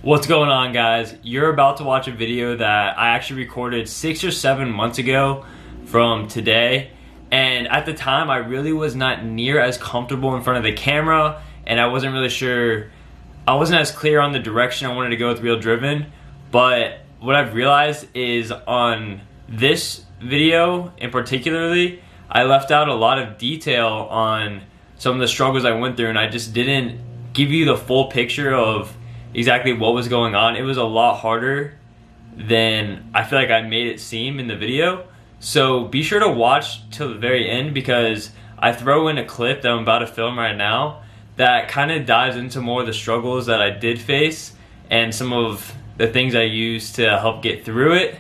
What's going on, guys? You're about to watch a video that I actually recorded 6 or 7 months ago from today, and at the time I really was not near as comfortable in front of the camera, and I wasn't really sure, I wasn't as clear on the direction I wanted to go with Real Driven. But what I've realized is on this video in particularly, I left out a lot of detail on some of the struggles I went through, and I just didn't give you the full picture of exactly what was going on. It was a lot harder than I feel like I made it seem in the video. So be sure to watch till the very end, because I throw in a clip that I'm about to film right now that kind of dives into more of the struggles that I did face and some of the things I used to help get through it.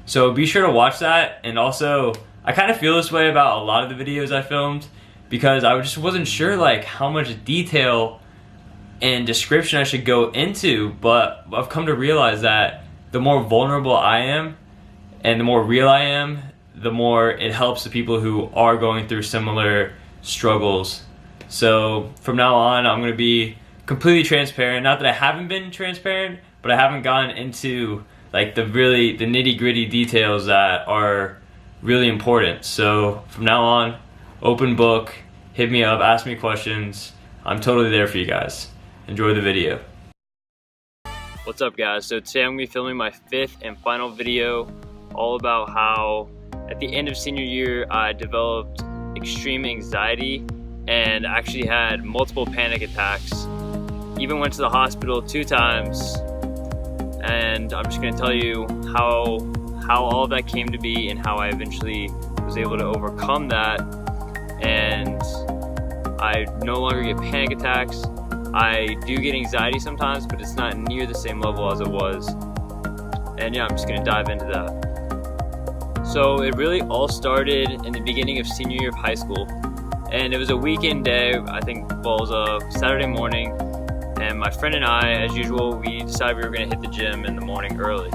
So be sure to watch that. And also, I kind of feel this way about a lot of the videos I filmed, because I just wasn't sure like how much detail and description I should go into, but I've come to realize that the more vulnerable I am and the more real I am, the more it helps the people who are going through similar struggles. So from now on, I'm going to be completely transparent. Not that I haven't been transparent, but I haven't gone into like the nitty-gritty details that are really important. So from now on, open book, hit me up, ask me questions. I'm totally there for you guys. Enjoy the video. What's up, guys? So today I'm going to be filming my 5th and final video, all about how at the end of senior year I developed extreme anxiety and actually had multiple panic attacks. Even went to the hospital 2 times, and I'm just going to tell you how all of that came to be and how I eventually was able to overcome that, and I no longer get panic attacks. I do get anxiety sometimes, but it's not near the same level as it was. And yeah, I'm just gonna dive into that. So it really all started in the beginning of senior year of high school. And it was a weekend day, I think it was a Saturday morning. And my friend and I, as usual, we decided we were gonna hit the gym in the morning early.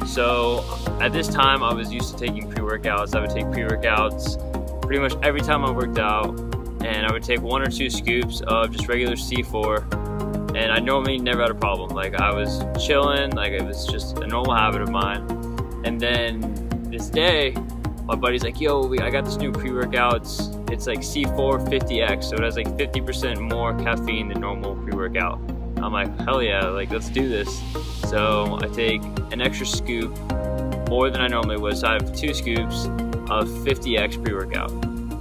So at this time, I was used to taking pre-workouts. I would take pre-workouts pretty much every time I worked out. And I would take 1 or 2 scoops of just regular C4, and I normally never had a problem. Like, I was chilling, like it was just a normal habit of mine. And then this day, my buddy's like, yo, I got this new pre-workout. It's like C4 50X, so it has like 50% more caffeine than normal pre-workout. I'm like, hell yeah, like let's do this. So I take an extra scoop, more than I normally would, so I have 2 scoops of 50X pre-workout.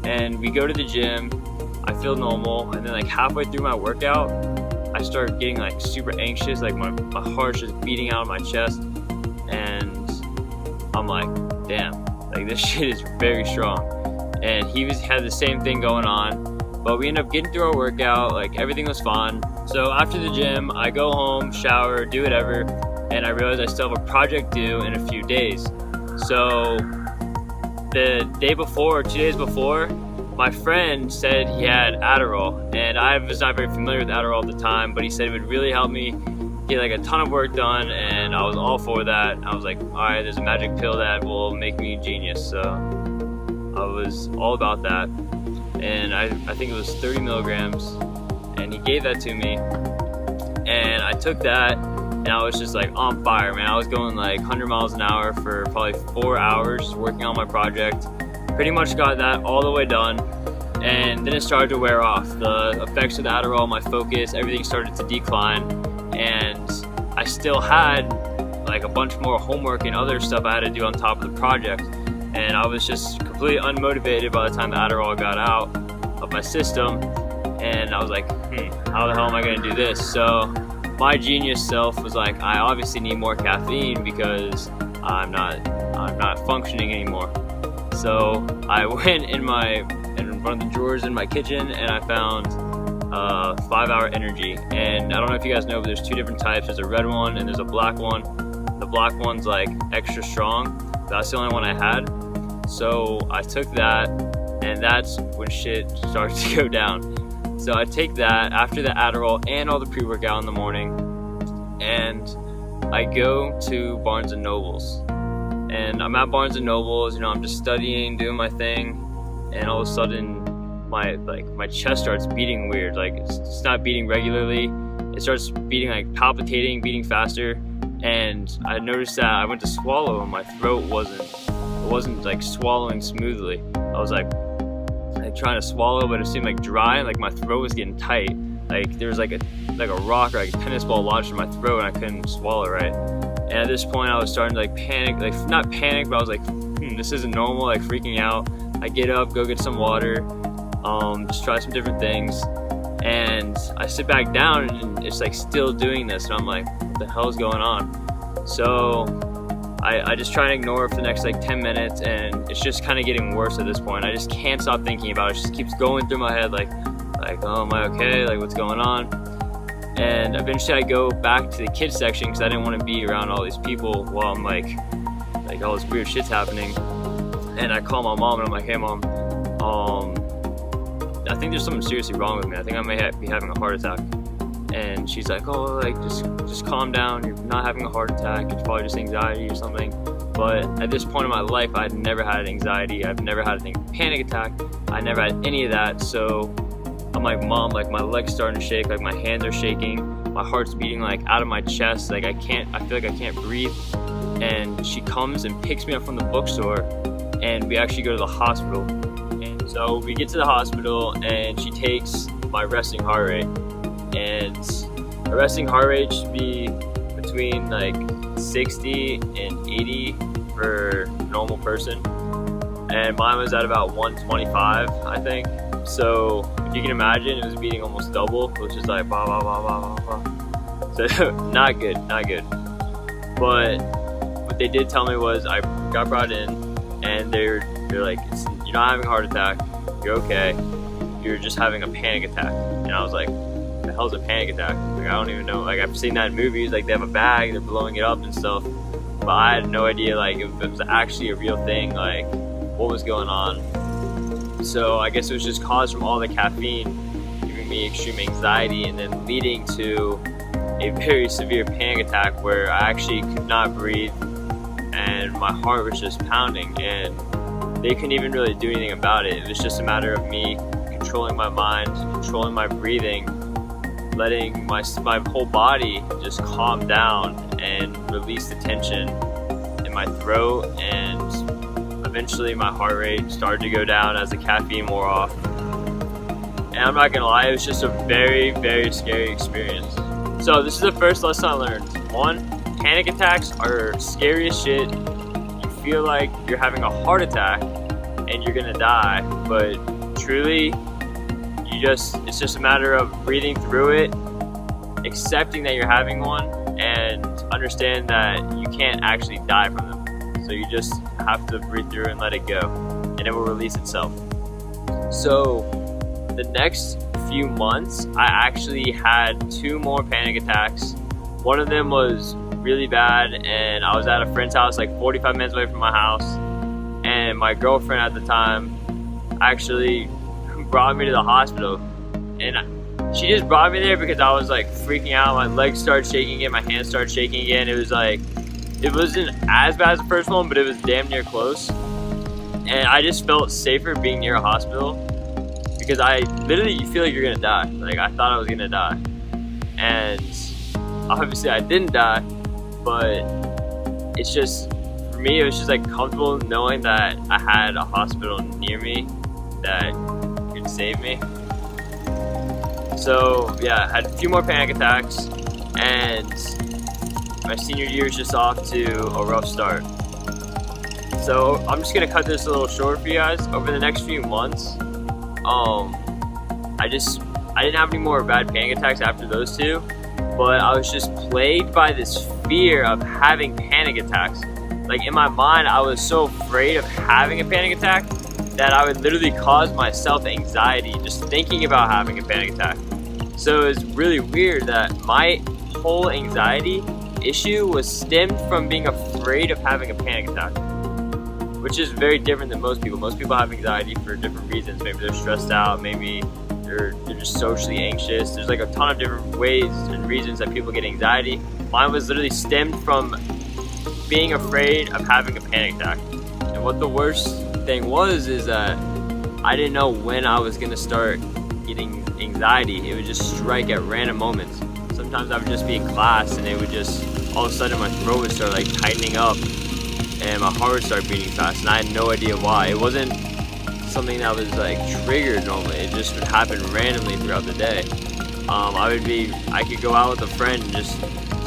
And we go to the gym, I feel normal, and then like halfway through my workout, I start getting like super anxious, like my heart's just beating out of my chest, and I'm like, damn, like this shit is very strong. And he had the same thing going on, but we end up getting through our workout, like everything was fine. So after the gym, I go home, shower, do whatever, and I realize I still have a project due in a few days. So the day before, 2 days before, my friend said he had Adderall, and I was not very familiar with Adderall at the time, but he said it would really help me get like a ton of work done, and I was all for that. I was like, all right, there's a magic pill that will make me a genius, so I was all about that. And I think it was 30 milligrams, and he gave that to me, and I took that, and I was just like on fire, man. I was going like 100 miles an hour for probably 4 hours working on my project. Pretty much got that all the way done, and then it started to wear off. The effects of the Adderall, my focus, everything started to decline, and I still had like a bunch more homework and other stuff I had to do on top of the project, and I was just completely unmotivated by the time the Adderall got out of my system, and I was like, how the hell am I gonna do this? So my genius self was like, I obviously need more caffeine because I'm not functioning anymore. So I went in one of the drawers in my kitchen, and I found 5-Hour Energy. And I don't know if you guys know, but there's 2 different types. There's a red one and there's a black one. The black one's like extra strong. That's the only one I had. So I took that, and that's when shit starts to go down. So I take that after the Adderall and all the pre-workout in the morning, and I go to Barnes & Noble's. And I'm at Barnes & Noble's, you know, I'm just studying, doing my thing, and all of a sudden my chest starts beating weird. Like it's not beating regularly, it starts beating, like palpitating, beating faster. And I noticed that I went to swallow and my throat wasn't like swallowing smoothly. I was like trying to swallow, but it seemed like dry, and like my throat was getting tight. Like there was like a rock or like a tennis ball lodged in my throat, and I couldn't swallow right. And at this point I was starting to like panic, like not panic, but I was like, this isn't normal, like freaking out. I get up, go get some water, just try some different things, and I sit back down and it's like still doing this, and I'm like, what the hell is going on? So I just try and ignore it for the next like 10 minutes, and it's just kind of getting worse at this point. I just can't stop thinking about it. It just keeps going through my head like, oh, am I okay? Like, what's going on? And eventually I go back to the kids section because I didn't want to be around all these people while I'm like all this weird shit's happening. And I call my mom and I'm like, hey mom, I think there's something seriously wrong with me. I think I may be having a heart attack. And she's like, oh, like just calm down. You're not having a heart attack. It's probably just anxiety or something. But at this point in my life, I'd never had anxiety. I've never had a panic attack. I never had any of that. So I'm like, mom, like my legs starting to shake, like my hands are shaking, my heart's beating like out of my chest, like I feel like I can't breathe. And she comes and picks me up from the bookstore, and we actually go to the hospital. And so we get to the hospital, and she takes my resting heart rate. And a resting heart rate should be between like 60 and 80 for a normal person. And mine was at about 125, I think. So if you can imagine, it was beating almost double, which is like blah, blah, blah, blah, blah, blah. So not good. But what they did tell me was I got brought in, and they're like, you're not having a heart attack, you're okay, you're just having a panic attack. And I was like, the hell's a panic attack? Like, I don't even know. Like, I've seen that in movies, like they have a bag, they're blowing it up and stuff, but I had no idea like if it was actually a real thing, like what was going on. So I guess it was just caused from all the caffeine giving me extreme anxiety, and then leading to a very severe panic attack where I actually could not breathe and my heart was just pounding, and they couldn't even really do anything about it. It was just a matter of me controlling my mind, controlling my breathing, letting my whole body just calm down and release the tension in my throat. And eventually my heart rate started to go down as the caffeine wore off. And I'm not gonna lie, it was just a very, very scary experience. So this is the first lesson I learned. 1, panic attacks are scary as shit. You feel like you're having a heart attack and you're gonna die, but truly, it's just a matter of breathing through it, accepting that you're having one, and understand that you can't actually die from them. So you just have to breathe through and let it go, and it will release itself. So the next few months, I actually had 2 more panic attacks. One of them was really bad, and I was at a friend's house like 45 minutes away from my house, and my girlfriend at the time actually brought me to the hospital. And she just brought me there because I was like freaking out. My legs started shaking again, my hands started shaking again. It was like, it wasn't as bad as the first one, but it was damn near close. And I just felt safer being near a hospital, because you feel like you're gonna die. Like, I thought I was gonna die, and obviously I didn't die, but it's just, for me, it was just like comfortable knowing that I had a hospital near me that could save me. So yeah, I had a few more panic attacks, and my senior year is just off to a rough start. So I'm just gonna cut this a little short for you guys. Over the next few months, I didn't have any more bad panic attacks after those 2, but I was just plagued by this fear of having panic attacks. Like, in my mind, I was so afraid of having a panic attack that I would literally cause myself anxiety just thinking about having a panic attack. So it's really weird that my whole anxiety issue was stemmed from being afraid of having a panic attack, which is very different than most people. Most people have anxiety for different reasons. Maybe they're stressed out, maybe they're just socially anxious. There's like a ton of different ways and reasons that people get anxiety. Mine was literally stemmed from being afraid of having a panic attack. And what the worst thing was is that I didn't know when I was gonna start getting anxiety. It would just strike at random moments. sometimes I would just be in class and it would just, all of a sudden my throat would start like tightening up and my heart would start beating fast, and I had no idea why. It wasn't something that was like triggered normally, it just would happen randomly throughout the day. I could go out with a friend and just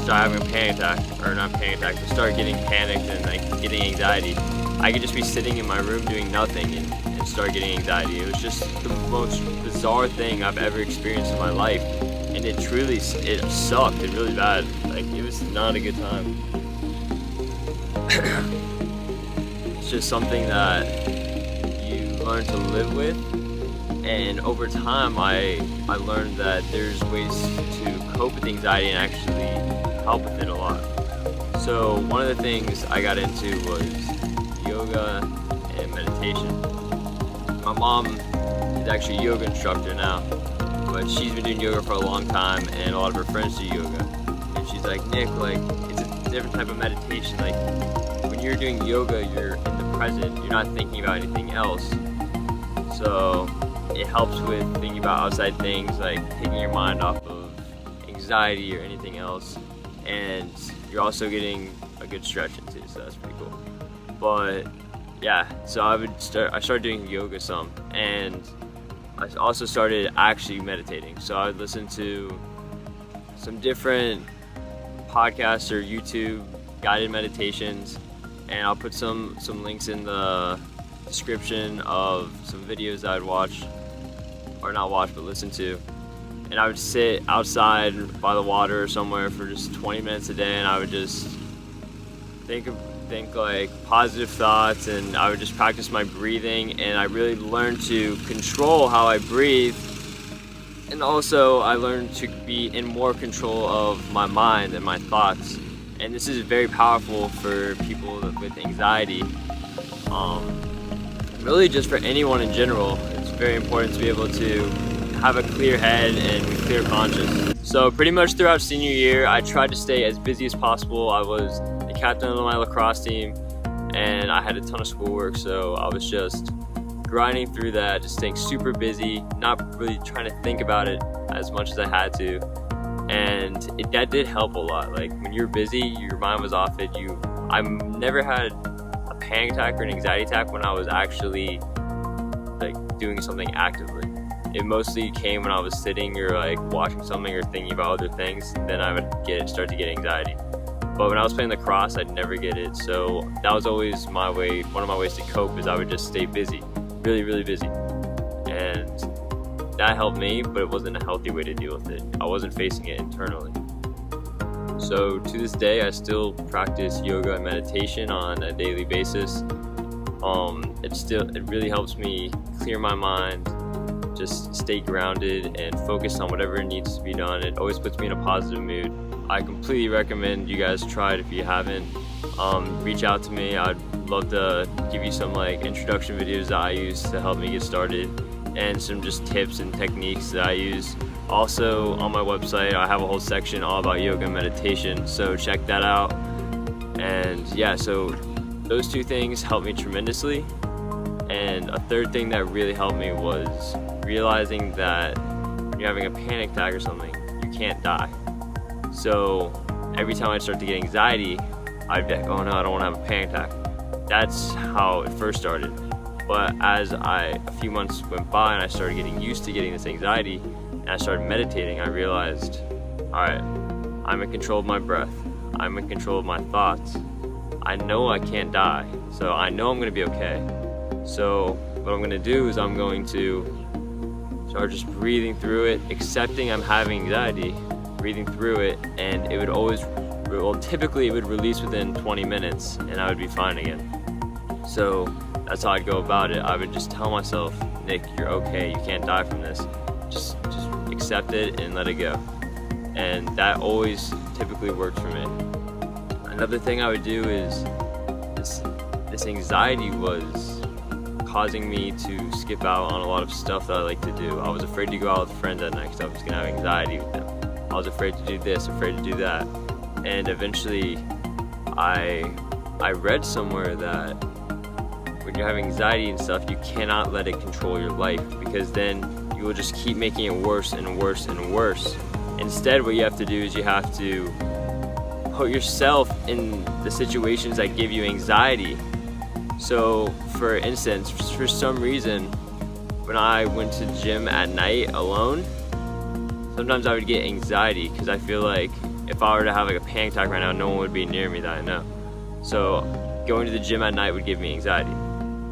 start having a panic attack, or not panic attack, but start getting panicked and like getting anxiety. I could just be sitting in my room doing nothing and start getting anxiety. It was just the most bizarre thing I've ever experienced in my life, and it sucked. It really bad. Like, it was not a good time. It's just something that you learn to live with, and over time I learned that there's ways to cope with anxiety and actually help with it a lot. So one of the things I got into was yoga and meditation. My mom is actually a yoga instructor now, but she's been doing yoga for a long time, and a lot of her friends do yoga. And she's like, Nick, like, it's a different type of meditation. Like, when you're doing yoga, you're in the present, you're not thinking about anything else. So it helps with thinking about outside things, like taking your mind off of anxiety or anything else. And you're also getting a good stretch into, so that's pretty cool. But yeah, so I started doing yoga some, and I also started actually meditating. So I would listen to some different podcasts or YouTube guided meditations, and I'll put some links in the description of some videos that I'd watch, or not watch, but listen to. And I would sit outside by the water or somewhere for just 20 minutes a day, and I would just think like positive thoughts, and I would just practice my breathing, and I really learned to control how I breathe. And also I learned to be in more control of my mind and my thoughts. And this is very powerful for people with anxiety. Really just for anyone in general. It's very important to be able to have a clear head and clear conscience. So pretty much throughout senior year, I tried to stay as busy as possible. I was the captain of my lacrosse team, and I had a ton of schoolwork, so I was just grinding through that, just staying super busy, not really trying to think about it as much as I had to. And that did help a lot. Like, when you're busy, your mind was off it. I never had a panic attack or an anxiety attack when I was actually like doing something actively. It mostly came when I was sitting or like watching something or thinking about other things. Then I would start to get anxiety. But when I was playing lacrosse, I'd never get it. So that was always my way. One of my ways to cope is I would just stay busy, really, really busy. And that helped me, but it wasn't a healthy way to deal with it. I wasn't facing it internally. So to this day, I still practice yoga and meditation on a daily basis. It really helps me clear my mind, just stay grounded and focus on whatever needs to be done. It always puts me in a positive mood. I completely recommend you guys try it if you haven't. Reach out to me. I'd love to give you some like introduction videos that I use to help me get started, and some just tips and techniques that I use. Also on my website, I have a whole section all about yoga and meditation, so check that out. And yeah, so those two things helped me tremendously. And a third thing that really helped me was realizing that when you're having a panic attack or something, you can't die. So every time I start to get anxiety, I'd be like, oh no, I don't want to have a panic attack. That's how it first started. But as a few months went by and I started getting used to getting this anxiety, and I started meditating, I realized, all right, I'm in control of my breath. I'm in control of my thoughts. I know I can't die, so I know I'm going to be okay. So what I'm going to do is I'm going to start just breathing through it, accepting I'm having anxiety, breathing through it, and typically it would release within 20 minutes and I would be fine again. So that's how I'd go about it. I would just tell myself, Nick, you're okay, you can't die from this. Just accept it and let it go. And that always typically worked for me. Another thing I would do is this anxiety was causing me to skip out on a lot of stuff that I like to do. I was afraid to go out with friends at night because I was going to have anxiety with them. I was afraid to do this, afraid to do that. And eventually I read somewhere that when you're having anxiety and stuff, you cannot let it control your life, because then you will just keep making it worse and worse and worse. Instead, what you have to do is you have to put yourself in the situations that give you anxiety. So for instance, for some reason, when I went to the gym at night alone, sometimes I would get anxiety because I feel like if I were to have like a panic attack right now, no one would be near me that I know. So going to the gym at night would give me anxiety.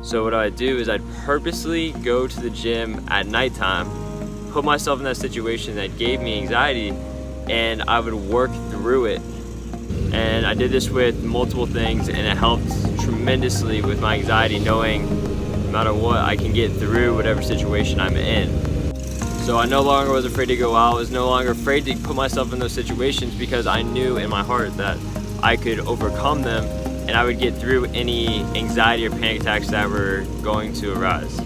So what I'd do is I'd purposely go to the gym at nighttime, put myself in that situation that gave me anxiety, and I would work through it. And I did this with multiple things, and it helped tremendously with my anxiety, knowing no matter what, I can get through whatever situation I'm in. So I no longer was afraid to go out. I was no longer afraid to put myself in those situations because I knew in my heart that I could overcome them and I would get through any anxiety or panic attacks that were going to arise.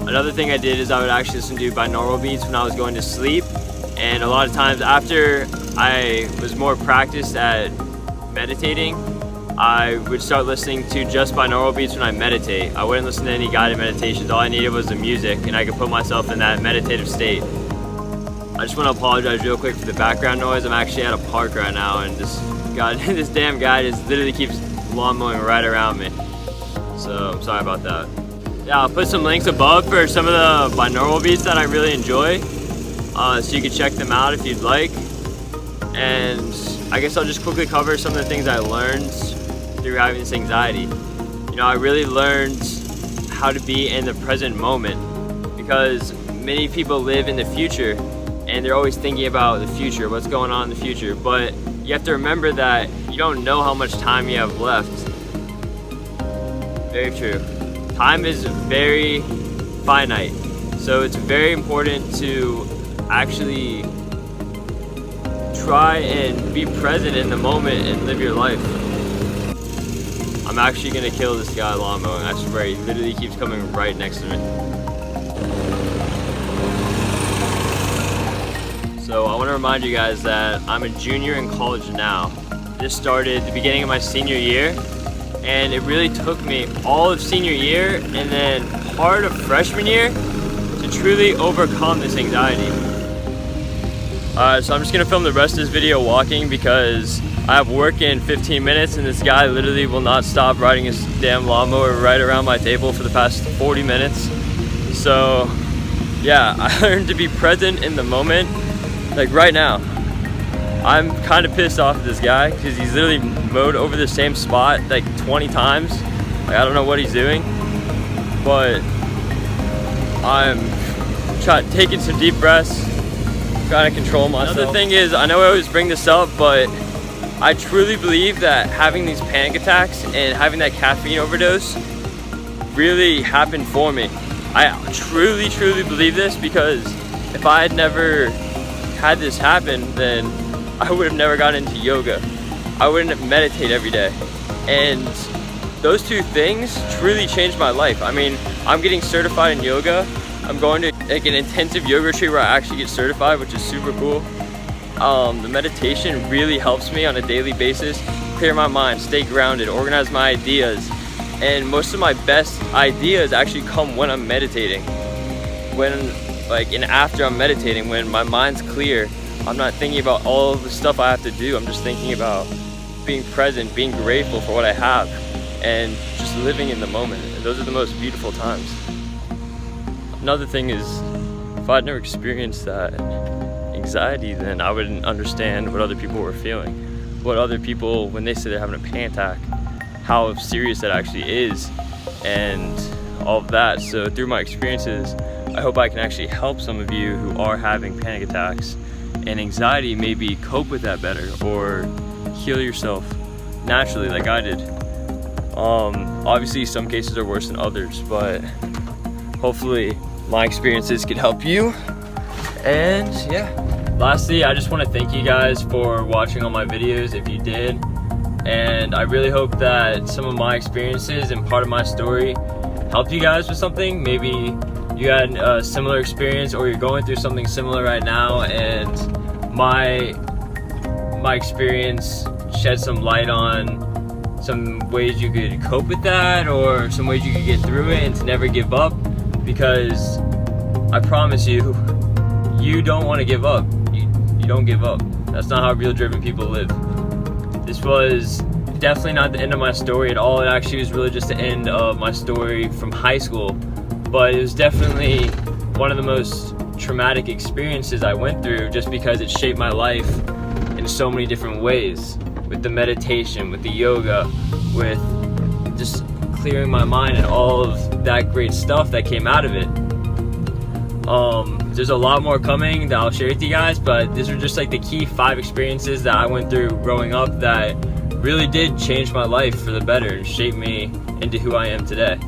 Another thing I did is I would actually listen to binaural beats when I was going to sleep, and a lot of times after I was more practiced at meditating, I would start listening to just binaural beats when I meditate. I wouldn't listen to any guided meditations. All I needed was the music and I could put myself in that meditative state. I just want to apologize real quick for the background noise. I'm actually at a park right now and this damn guy just literally keeps lawn mowing right around me. So I'm sorry about that. Yeah, I'll put some links above for some of the binaural beats that I really enjoy, so you can check them out if you'd like. And I guess I'll just quickly cover some of the things I learned through having this anxiety. You know, I really learned how to be in the present moment, because many people live in the future and they're always thinking about the future, what's going on in the future, but you have to remember that you don't know how much time you have left. Very true. Time is very finite, so it's very important to actually try and be present in the moment and live your life. I'm actually gonna kill this guy lawn mowing. I swear, he literally keeps coming right next to me. So I want to remind you guys that I'm a junior in college now. This started at the beginning of my senior year, and it really took me all of senior year and then part of freshman year to truly overcome this anxiety. So I'm just gonna film the rest of this video walking because I have work in 15 minutes and this guy literally will not stop riding his damn lawnmower right around my table for the past 40 minutes. So yeah, I learned to be present in the moment. Like right now, I'm kind of pissed off at this guy because he's literally mowed over the same spot like 20 times. Like, I don't know what he's doing, but I'm taking some deep breaths, trying to control myself. Another thing is, I know I always bring this up, but I truly believe that having these panic attacks and having that caffeine overdose really happened for me. I truly believe this, because if I had never had this happen, then I would have never gotten into yoga. I wouldn't meditate every day. And those two things truly changed my life. I mean, I'm getting certified in yoga. I'm going to like an intensive yoga retreat where I actually get certified, which is super cool. The meditation really helps me on a daily basis clear my mind, stay grounded, organize my ideas. And most of my best ideas actually come when I'm meditating. And after I'm meditating, when my mind's clear, I'm not thinking about all of the stuff I have to do. I'm just thinking about being present, being grateful for what I have, and just living in the moment. And those are the most beautiful times. Another thing is, if I'd never experienced that anxiety, then I wouldn't understand what other people were feeling. What other people, when they say they're having a panic attack, how serious that actually is, and all of that. So through my experiences, I hope I can actually help some of you who are having panic attacks and anxiety, maybe cope with that better or heal yourself naturally like I did. Obviously some cases are worse than others, but hopefully my experiences could help you. And yeah, lastly, I just want to thank you guys for watching all my videos if you did, and I really hope that some of my experiences and part of my story helped you guys with something. Maybe you had a similar experience, or you're going through something similar right now, and my experience shed some light on some ways you could cope with that, or some ways you could get through it and to never give up. Because I promise you, you don't want to give up. You don't give up. That's not how real driven people live. This was definitely not the end of my story at all. It actually was really just the end of my story from high school. But it was definitely one of the most traumatic experiences I went through, just because it shaped my life in so many different ways. With the meditation, with the yoga, with just clearing my mind and all of that great stuff that came out of it. There's a lot more coming that I'll share with you guys, but these are just like the key 5 experiences that I went through growing up that really did change my life for the better and shape me into who I am today.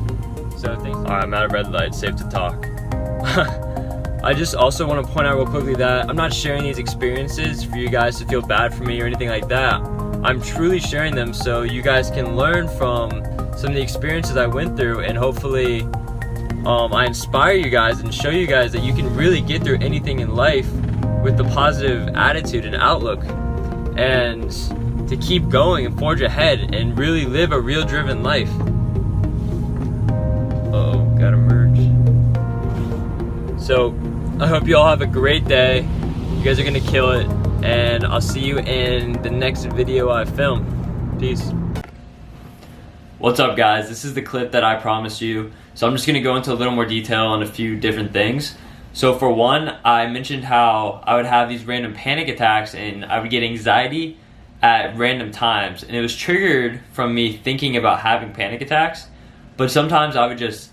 So thanks. Alright, I'm at a red light, safe to talk. I just also want to point out real quickly that I'm not sharing these experiences for you guys to feel bad for me or anything like that. I'm truly sharing them so you guys can learn from some of the experiences I went through, and hopefully I inspire you guys and show you guys that you can really get through anything in life with the positive attitude and outlook, and to keep going and forge ahead and really live a real driven life. Uh-oh, gotta merge. So I hope you all have a great day. You guys are gonna kill it, and I'll see you in the next video I film. Peace. What's up, guys? This is the clip that I promised you. So I'm just gonna go into a little more detail on a few different things. So for one, I mentioned how I would have these random panic attacks and I would get anxiety at random times, and it was triggered from me thinking about having panic attacks. But sometimes I would just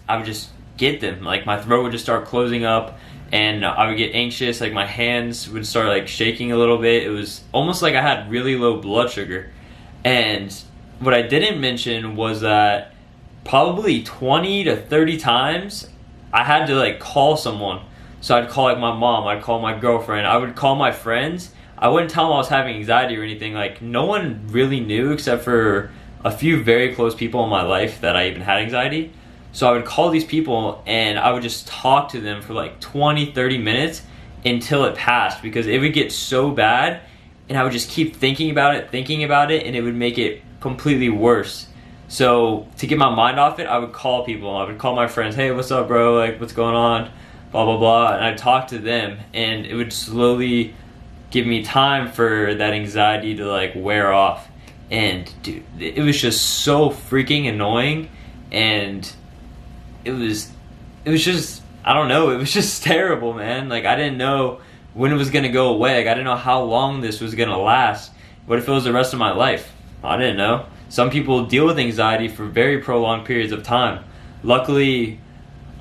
get them. Like my throat would just start closing up, and I would get anxious. Like my hands would start like shaking a little bit. It was almost like I had really low blood sugar. And what I didn't mention was that probably 20 to 30 times I had to like call someone. So I'd call like my mom, I'd call my girlfriend, I would call my friends. I wouldn't tell them I was having anxiety or anything. Like no one really knew except for a few very close people in my life that I even had anxiety. So I would call these people and I would just talk to them for like 20, 30 minutes until it passed, because it would get so bad and I would just keep thinking about it, and it would make it completely worse. So to get my mind off it, I would call people. I would call my friends, hey, what's up, bro? Like, what's going on? Blah, blah, blah. And I'd talk to them, and it would slowly give me time for that anxiety to like wear off. And dude, it was just so freaking annoying, and it was just, I don't know, it was just terrible, man. Like I didn't know when it was gonna go away. Like I didn't know how long this was gonna last. What if it was the rest of my life? I didn't know. Some people deal with anxiety for very prolonged periods of time. Luckily,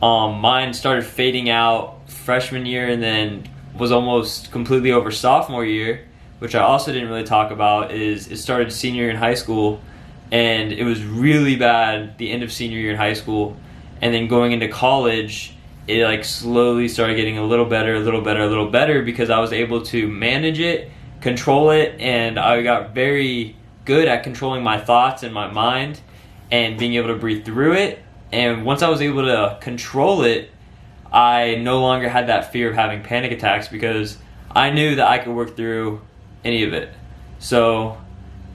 mine started fading out freshman year and then was almost completely over sophomore year, which I also didn't really talk about. Is it started senior year in high school, and it was really bad the end of senior year in high school, and then going into college, it like slowly started getting a little better because I was able to manage it, control it, and I got very good at controlling my thoughts and my mind and being able to breathe through it. And once I was able to control it, I no longer had that fear of having panic attacks because I knew that I could work through any of it. So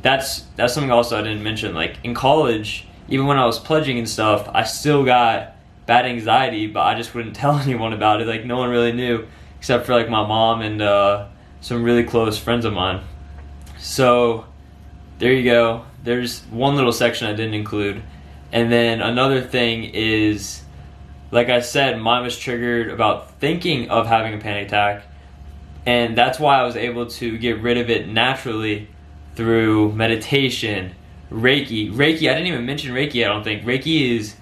that's something also I didn't mention. Like in college, even when I was pledging and stuff, I still got bad anxiety, but I just wouldn't tell anyone about it. Like no one really knew except for like my mom and some really close friends of mine. So there you go. There's one little section I didn't include. And then another thing is, like I said, mine was triggered about thinking of having a panic attack. And that's why I was able to get rid of it naturally through meditation, Reiki. I didn't even mention Reiki, I don't think. Reiki is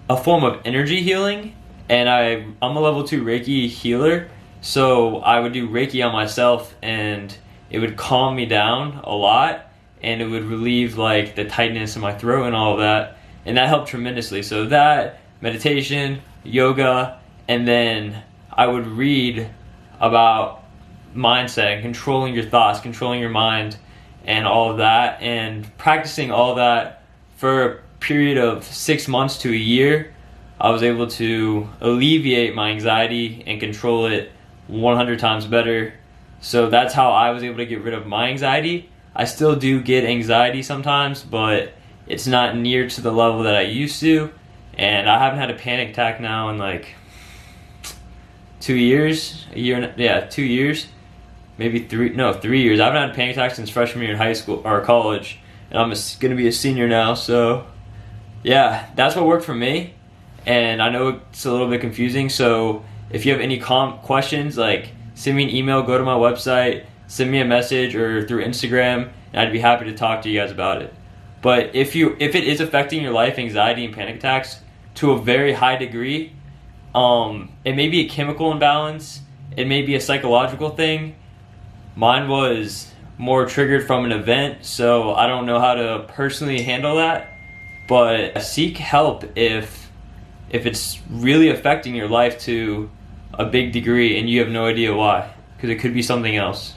a form of energy healing. And I'm a level 2 Reiki healer. So I would do Reiki on myself and it would calm me down a lot. And it would relieve like the tightness in my throat and all of that. And that helped tremendously. So that, meditation, yoga, and then I would read about mindset and controlling your thoughts, controlling your mind, and all of that. And practicing all of that for a period of 6 months to a year, I was able to alleviate my anxiety and control it 100 times better. So that's how I was able to get rid of my anxiety. I still do get anxiety sometimes, but it's not near to the level that I used to. And I haven't had a panic attack now in like 2 years, a year and yeah, 2 years, maybe 3 years. I haven't had a panic attack since freshman year in high school or college, and I'm gonna be a senior now. So yeah, that's what worked for me, and I know it's a little bit confusing. So if you have any questions, like send me an email, go to my website, send me a message, or through Instagram, and I'd be happy to talk to you guys about it. But if it is affecting your life, anxiety and panic attacks to a very high degree, it may be a chemical imbalance, it may be a psychological thing. Mine was more triggered from an event, so I don't know how to personally handle that. But seek help if it's really affecting your life to a big degree and you have no idea why, because it could be something else.